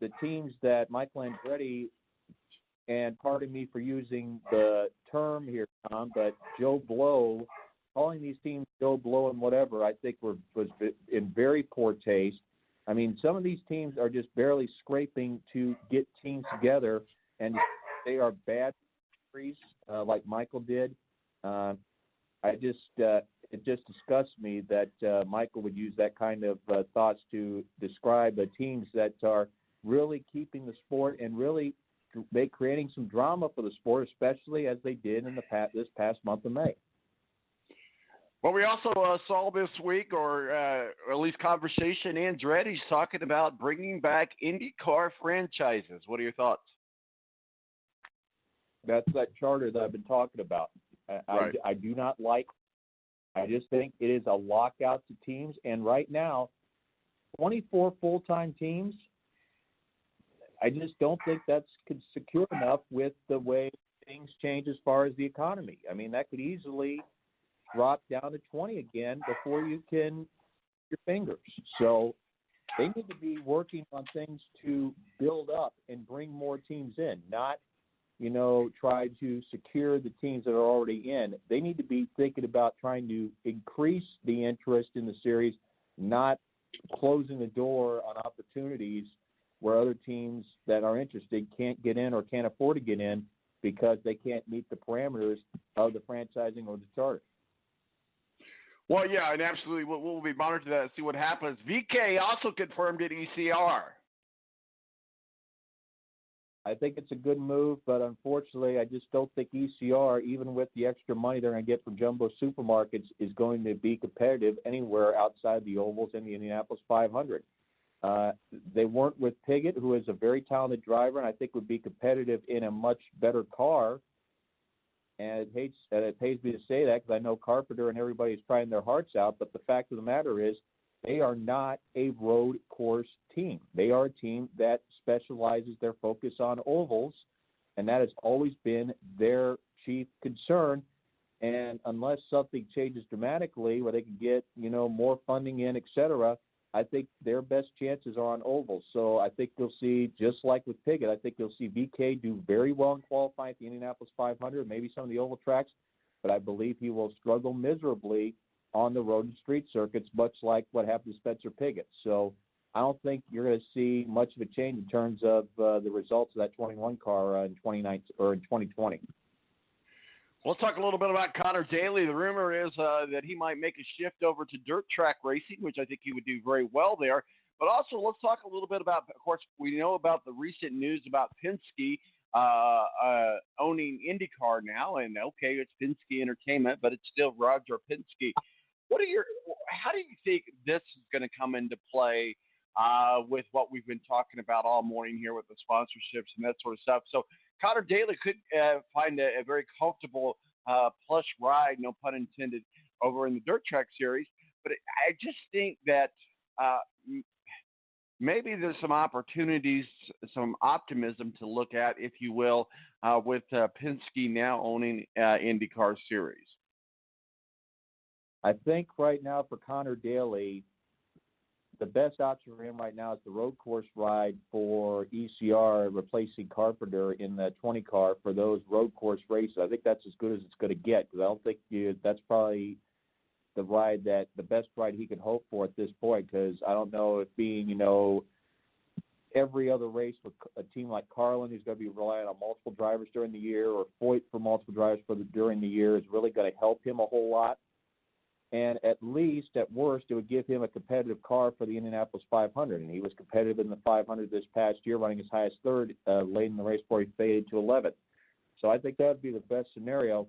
the teams that Michael Andretti, and pardon me for using the term here, Tom, but Joe Blow, calling these teams Joe Blow and whatever, I think was in very poor taste. I mean, some of these teams are just barely scraping to get teams together, and they are bad series, like Michael did. It just disgusts me that Michael would use that kind of thoughts to describe the teams that are really keeping the sport and really creating some drama for the sport, especially as they did in this past month of May. Well, we also saw this week, or at least conversation, Andretti's talking about bringing back IndyCar franchises. What are your thoughts? That's that charter that I've been talking about. Right. I do not like. I just think it is a lockout to teams. And right now, 24 full-time teams, I just don't think that's secure enough with the way things change as far as the economy. I mean, that could easily drop down to 20 again before you can your fingers. So they need to be working on things to build up and bring more teams in, not try to secure the teams that are already in. They need to be thinking about trying to increase the interest in the series, not closing the door on opportunities where other teams that are interested can't get in or can't afford to get in because they can't meet the parameters of the franchising or the charter. Well, yeah, and absolutely. We'll be monitoring that and see what happens. VK also confirmed at ECR. I think it's a good move, but unfortunately, I just don't think ECR, even with the extra money they're going to get from jumbo supermarkets, is going to be competitive anywhere outside the ovals and the Indianapolis 500. They weren't with Piggott, who is a very talented driver, and I think would be competitive in a much better car. And it pays me to say that because I know Carpenter and everybody is trying their hearts out, but the fact of the matter is they are not a road course team. They are a team that specializes their focus on ovals, and that has always been their chief concern. And unless something changes dramatically where they can get, more funding in, et cetera, I think their best chances are on ovals. So I think you'll see, just like with Piggott, I think you'll see VK do very well in qualifying at the Indianapolis 500, maybe some of the oval tracks, but I believe he will struggle miserably on the road and street circuits, much like what happened to Spencer Piggott. So I don't think you're going to see much of a change in terms of the results of that 21 car in 2019 or in 2020. Let's talk a little bit about Connor Daly. The rumor is that he might make a shift over to dirt track racing, which I think he would do very well there. But also, let's talk a little bit about, of course, we know about the recent news about Penske owning IndyCar now. And, okay, it's Penske Entertainment, but it's still Roger Penske. How do you think this is going to come into play with what we've been talking about all morning here with the sponsorships and that sort of stuff? So Connor Daly could find a very comfortable plush ride, no pun intended, over in the dirt track series. But I just think that maybe there's some opportunities, some optimism to look at, if you will, with Penske now owning IndyCar series. I think right now for Connor Daly, the best option for him right now is the road course ride for ECR, replacing Carpenter in the 20 car for those road course races. I think that's as good as it's going to get, because I don't think that's probably the best ride he can hope for at this point, because I don't know if being, every other race with a team like Carlin, who's going to be relying on multiple drivers during the year, or Foyt for multiple drivers during the year, is really going to help him a whole lot. And at least, at worst, it would give him a competitive car for the Indianapolis 500. And he was competitive in the 500 this past year, running as high as third late in the race before he faded to 11th. So I think that would be the best scenario.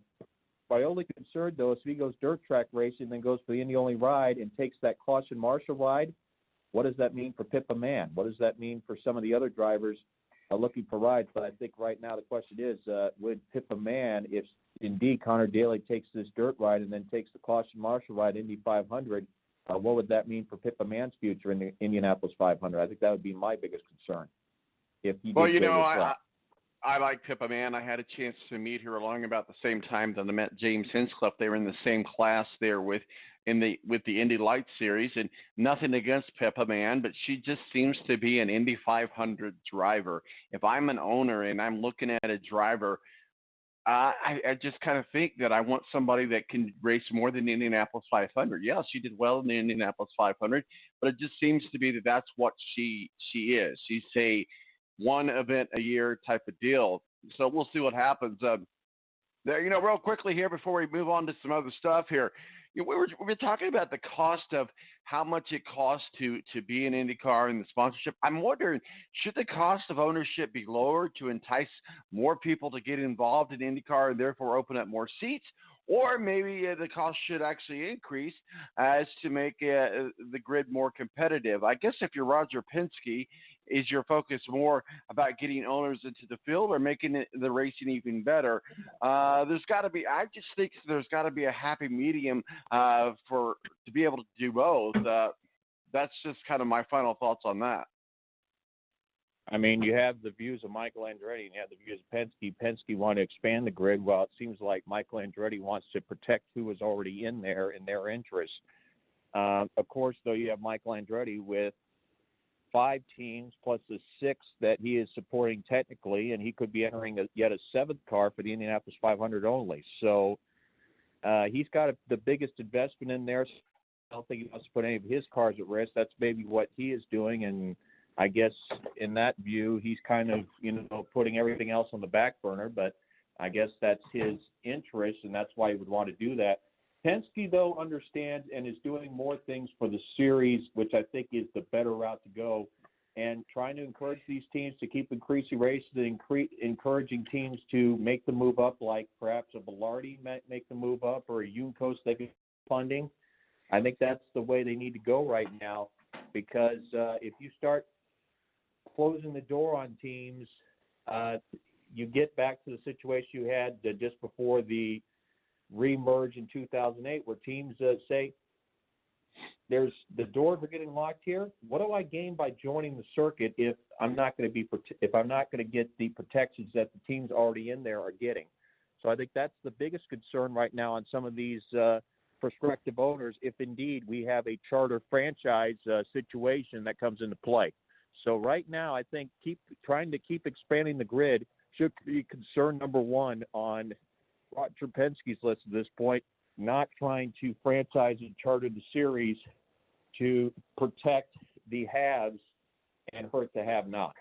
My only concern, though, is if he goes dirt track racing, then goes for the Indy-only ride and takes that caution marshal ride, what does that mean for Pippa Mann? What does that mean for some of the other drivers looking for rides? But I think right now the question is, would Pippa Mann, if indeed Connor Daly takes this dirt ride and then takes the caution marshal ride Indy 500, what would that mean for Pippa Mann's future in the Indianapolis 500? I think that would be my biggest concern. If he I like Pippa Mann. I had a chance to meet her along about the same time that I met James Hinchcliffe. They were in the same class there with with the Indy Lights series, and nothing against Pippa Man, but she just seems to be an Indy 500 driver. If I'm an owner and I'm looking at a driver, I just kind of think that I want somebody that can race more than the Indianapolis 500. Yeah, she did well in the Indianapolis 500, but it just seems to be that that's what she is. She's a one event a year type of deal. So we'll see what happens. There, real quickly here before we move on to some other stuff here. We were talking about the cost of how much it costs to be an IndyCar and the sponsorship. I'm wondering, should the cost of ownership be lower to entice more people to get involved in IndyCar and therefore open up more seats? Or maybe the cost should actually increase as to make the grid more competitive. I guess if you're Roger Penske, is your focus more about getting owners into the field or making the racing even better? There's got to be. I just think there's got to be a happy medium to be able to do both. That's just kind of my final thoughts on that. I mean, you have the views of Michael Andretti and you have the views of Penske. Penske want to expand the grid, while it seems like Michael Andretti wants to protect who is already in there in their interest. Of course, though, you have Michael Andretti with 5 teams plus the 6 that he is supporting technically, and he could be entering yet a 7th car for the Indianapolis 500 only. So he's got the biggest investment in there. So I don't think he wants to put any of his cars at risk. That's maybe what he is doing, and I guess in that view, he's kind of, putting everything else on the back burner, but I guess that's his interest, and that's why he would want to do that. Penske, though, understands and is doing more things for the series, which I think is the better route to go, and trying to encourage these teams to keep increasing races and encouraging teams to make the move up, like perhaps a Bilardi might make the move up or a Juncos they get funding. I think that's the way they need to go right now, because if you start closing the door on teams, you get back to the situation you had just before the remerge in 2008, where teams say, the doors are getting locked here. What do I gain by joining the circuit if I'm not going to get the protections that the teams already in there are getting? So I think that's the biggest concern right now on some of these prospective owners, if indeed we have a charter franchise situation that comes into play. So right now, I think trying to keep expanding the grid should be concern number one on Roger Penske's list at this point, not trying to franchise and charter the series to protect the haves and hurt the have-nots.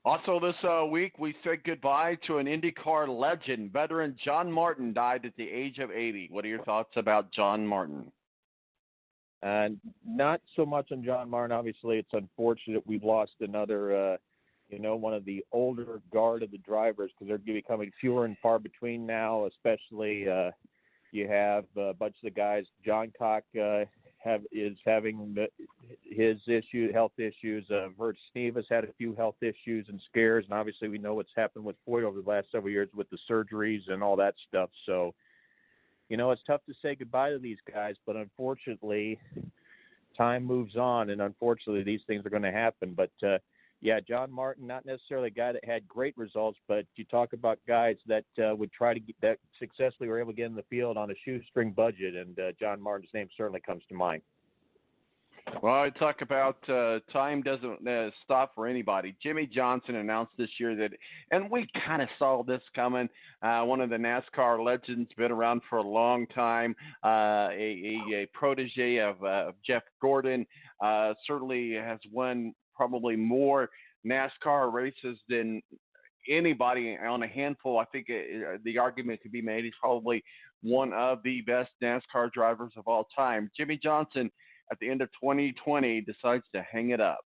Also this week, we said goodbye to an IndyCar legend. Veteran John Martin died at the age of 80. What are your thoughts about John Martin? Not so much on John Martin. Obviously, it's unfortunate we've lost another one of the older guard of the drivers, because they're becoming fewer and far between now, especially you have a bunch of the guys. John Cock is having his health issues. Vert Sneeve has had a few health issues and scares, and obviously we know what's happened with Foyt over the last several years with the surgeries and all that stuff. So, it's tough to say goodbye to these guys, but unfortunately, time moves on, and unfortunately these things are going to happen. But John Martin, not necessarily a guy that had great results, but you talk about guys that would try to get that successfully were able to get in the field on a shoestring budget, and John Martin's name certainly comes to mind. Well, I talk about time doesn't stop for anybody. Jimmy Johnson announced this year that, and we kind of saw this coming, one of the NASCAR legends, been around for a long time, a protege of Jeff Gordon, certainly has won probably more NASCAR races than anybody on a handful. I think the argument could be made he's probably one of the best NASCAR drivers of all time. Jimmy Johnson, at the end of 2020, decides to hang it up.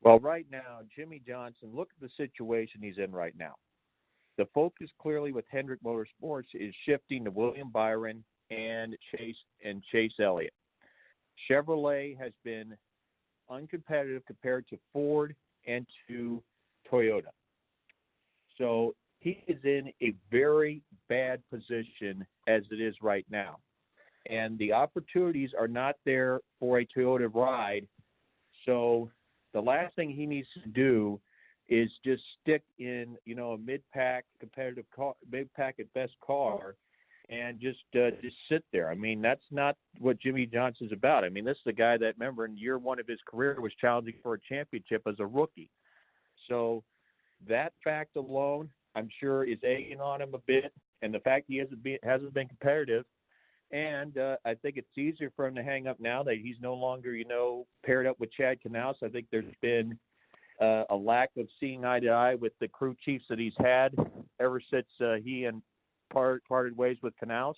Well, right now, Jimmy Johnson, look at the situation he's in right now. The focus clearly with Hendrick Motorsports is shifting to William Byron and Chase Elliott. Chevrolet has been uncompetitive compared to Ford and to Toyota. So he is in a very bad position as it is right now. And the opportunities are not there for a Toyota ride. So the last thing he needs to do is just stick in, a mid-pack competitive car, mid-pack at best car, and just sit there. I mean, that's not what Jimmy Johnson's about. I mean, this is a guy that, remember, in year one of his career was challenging for a championship as a rookie. So that fact alone, I'm sure, is egging on him a bit, and the fact he hasn't been competitive. And I think it's easier for him to hang up now that he's no longer, paired up with Chad Knaus. I think there's been a lack of seeing eye to eye with the crew chiefs that he's had ever since he and parted ways with Knaus.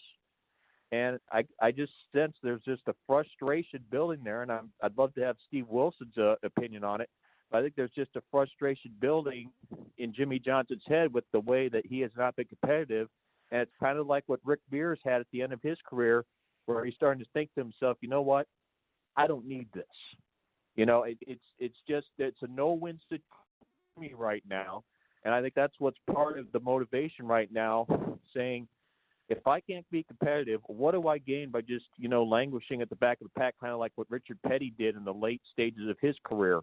And I just sense there's just a frustration building there, and I'd love to have Steve Wilson's opinion on it. But I think there's just a frustration building in Jimmy Johnson's head with the way that he has not been competitive. And it's kind of like what Rick Mears had at the end of his career, where he's starting to think to himself, you know what, I don't need this. It's a no-win situation for me right now. And I think that's what's part of the motivation right now, saying, if I can't be competitive, what do I gain by just, languishing at the back of the pack, kind of like what Richard Petty did in the late stages of his career?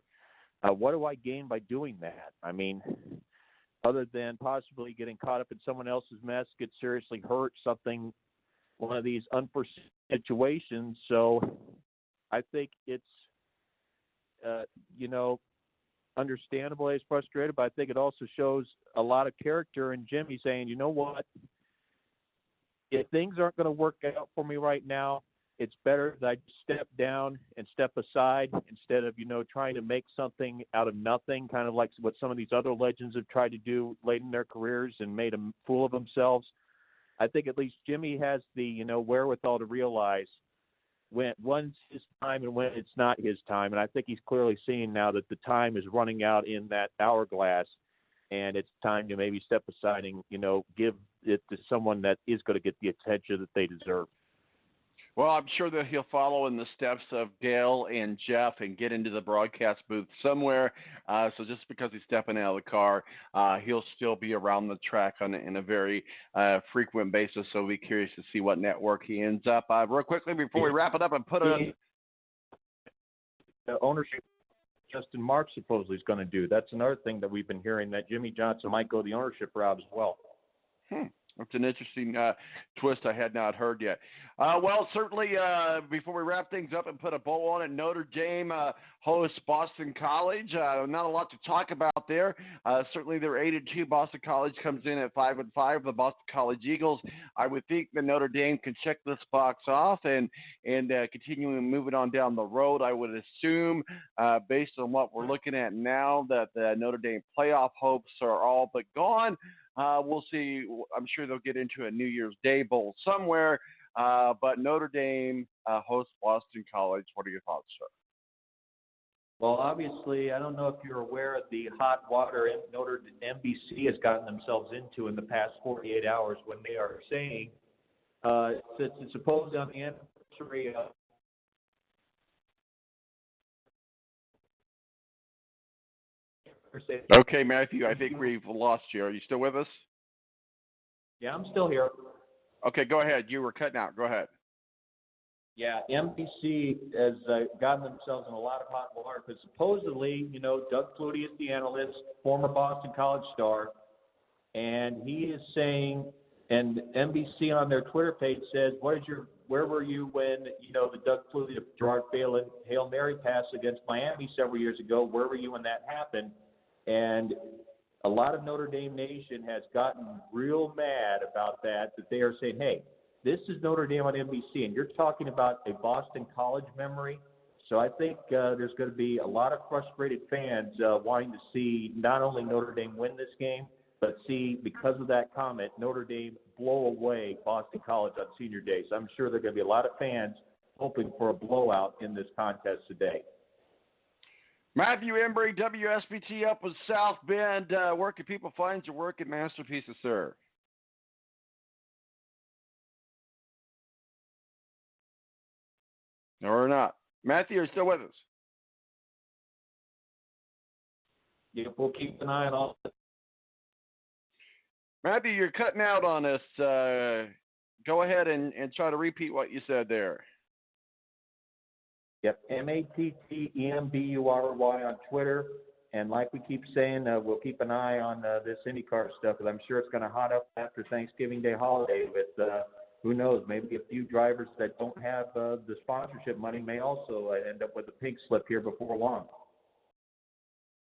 What do I gain by doing that? I mean, other than possibly getting caught up in someone else's mess, get seriously hurt, one of these unforeseen situations. So I think it's, understandable he's frustrated, but I think it also shows a lot of character in Jimmy saying, you know what, if things aren't going to work out for me right now, it's better that I step down and step aside instead of, trying to make something out of nothing, kind of like what some of these other legends have tried to do late in their careers and made a fool of themselves. I think at least Jimmy has the, wherewithal to realize when's his time and when it's not his time. And I think he's clearly seeing now that the time is running out in that hourglass, and it's time to maybe step aside and, give it to someone that is going to get the attention that they deserve. Well, I'm sure that he'll follow in the steps of Dale and Jeff and get into the broadcast booth somewhere. So just because he's stepping out of the car, he'll still be around the track in a very frequent basis. So we'll be curious to see what network he ends up. Real quickly before we wrap it up and put it the ownership Justin Marks supposedly is going to do. That's another thing that we've been hearing, that Jimmy Johnson might go the ownership route as well. That's an interesting twist I had not heard yet. Well, certainly before we wrap things up and put a bow on it, Notre Dame hosts Boston College. Not a lot to talk about there. Certainly they're 8-2. Boston College comes in at 5-5. The Boston College Eagles. I would think that Notre Dame can check this box off and continuing moving on down the road. I would assume, based on what we're looking at now, that the Notre Dame playoff hopes are all but gone. We'll see. I'm sure they'll get into a New Year's Day bowl somewhere. But Notre Dame hosts Boston College. What are your thoughts, sir? Well, obviously, I don't know if you're aware of the hot water Notre NBC has gotten themselves into in the past 48 hours, when they are saying, since it's supposed on the anniversary of Okay, Matthew, I think we've lost you. Are you still with us? Yeah, I'm still here. Okay, go ahead. You were cutting out. Go ahead. Yeah, NBC has gotten themselves in a lot of hot water because supposedly, Doug Flutie is the analyst, former Boston College star, and he is saying, and NBC on their Twitter page says, where were you when, the Doug Flutie to Gerard Phelan Hail Mary pass against Miami several years ago? Where were you when that happened? And a lot of Notre Dame Nation has gotten real mad about that they are saying, hey, this is Notre Dame on NBC, and you're talking about a Boston College memory. So I think there's going to be a lot of frustrated fans wanting to see not only Notre Dame win this game, but see, because of that comment, Notre Dame blow away Boston College on Senior Day. So I'm sure there are going to be a lot of fans hoping for a blowout in this contest today. Matthew Embury, WSBT up with South Bend. Where can people find your work and masterpieces, sir? Or not. Matthew, are you still with us? Yeah, we'll keep an eye on all. Matthew, you're cutting out on us. Go ahead and try to repeat what you said there. Yep, MATTEMBURY on Twitter. And like we keep saying, we'll keep an eye on this IndyCar stuff, because I'm sure it's going to hot up after Thanksgiving Day holiday with who knows? Maybe a few drivers that don't have the sponsorship money may also end up with a pink slip here before long.